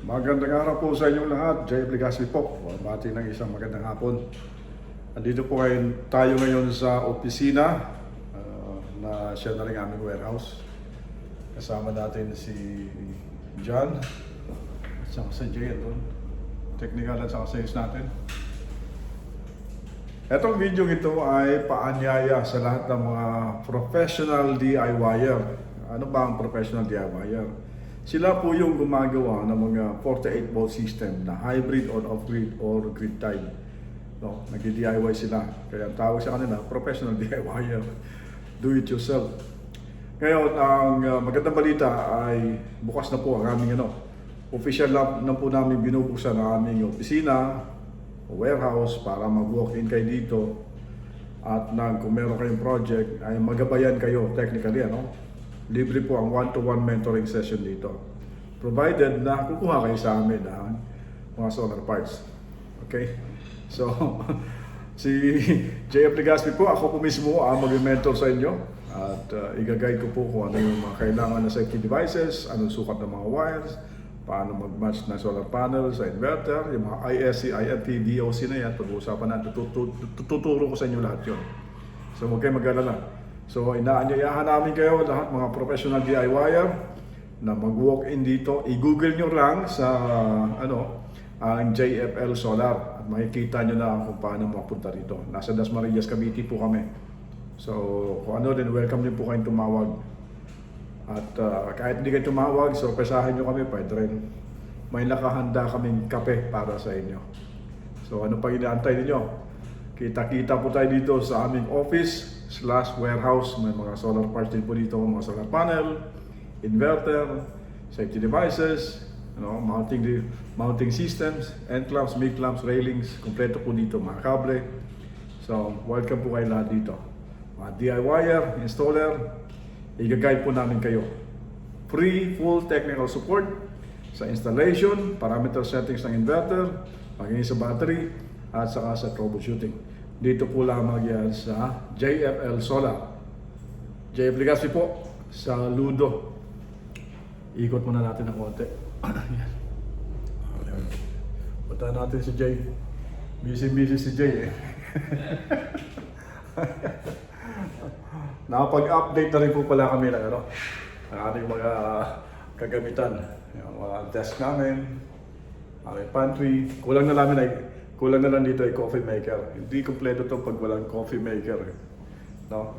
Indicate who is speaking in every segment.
Speaker 1: Magandang araw po sa inyong lahat. Jay Legaspi po. Bati ng isang magandang hapon. Andito po tayo ngayon sa opisina na siya na rin aming warehouse. Kasama natin si John at saka si Jay doon. Technical at saka sales natin. Etong video ito ay paanyaya sa lahat ng mga professional DIYer. Ano ba ang professional DIYer? Sila po yung gumagawa ng mga 48-volt system na hybrid on off-grid or grid tied. No, nag-DIY sila. Kaya ang tawag sa kanila, professional DIYer. Do it yourself. Ngayon, ang magandang balita ay bukas na po ang aming official na po namin binubuksan ang aming opisina, warehouse para mag-walk-in kayo dito. At kung meron kayong project, ay magabayan kayo technically. Libre po ang one-to-one mentoring session dito. Provided na kukuha kayo sa amin ng mga solar parts. Okay? So, si JF Legaspi po, ako po mismo ang mag-mentor sa inyo. At i-guide ko po kung ano yung mga kailangan na safety devices, anong sukat ng mga wires, paano mag-match ng solar panel sa inverter, yung mga ISC, INT, DOC na yan, pag-uusapan natin, tuturo ko sa inyo lahat yun. So, huwag kayo mag-alala. So, inaanyayahan namin kayo lahat mga professional DIYer na mag-walk-in dito. I-google nyo lang sa ang JFL Solar at makikita nyo na kung paano mapunta rito. Nasa Dasmariñas, Cavite po kami. So, kung ano din, welcome din po kayong tumawag. At kahit hindi kayo tumawag, so pesahin nyo kami, pwede rin. May nakahanda kaming kape para sa inyo. So, ano pang inaantay ninyo? Kita-kita po tayo dito sa aming office/warehouse. May mga solar parts din po dito, mga solar panel, inverter, safety devices, mounting systems, end clamps, mid clamps, railings, kompleto po dito, mga kable. So, welcome po kayo lahat dito. Mga DIYer, installer, i-guide po namin kayo. Free, full technical support sa installation, parameter settings ng inverter, pagiging sa battery, at saka sa troubleshooting. Dito po lamang yan sa JFL Solar. JF Legaspi po sa Ludo. Ikot muna natin ng konti. Punta natin si Jay. Busy si Jay eh. Nakapag-update na rin po pala kami ng ang ating mga kagamitan. Yung mga desk namin, aming pantry. Kulang na lang dito ay coffee maker. Hindi kompleto to pag walang coffee maker. No?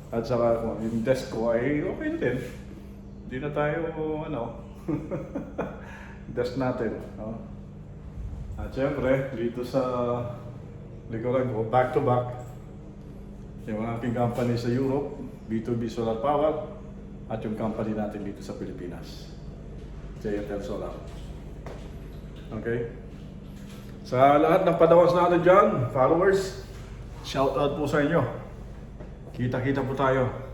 Speaker 1: At saka yung desk ko ay okay din. Hindi na tayo, desk natin. No? At syempre, dito sa likuran ko, back to back, yung aking company sa Europe, B2B Solar Power, at yung company natin dito sa Pilipinas, JFL Solar. Okay? Sa lahat ng padawas natin dyan, followers, shout out po sa inyo. Kita-kita po tayo.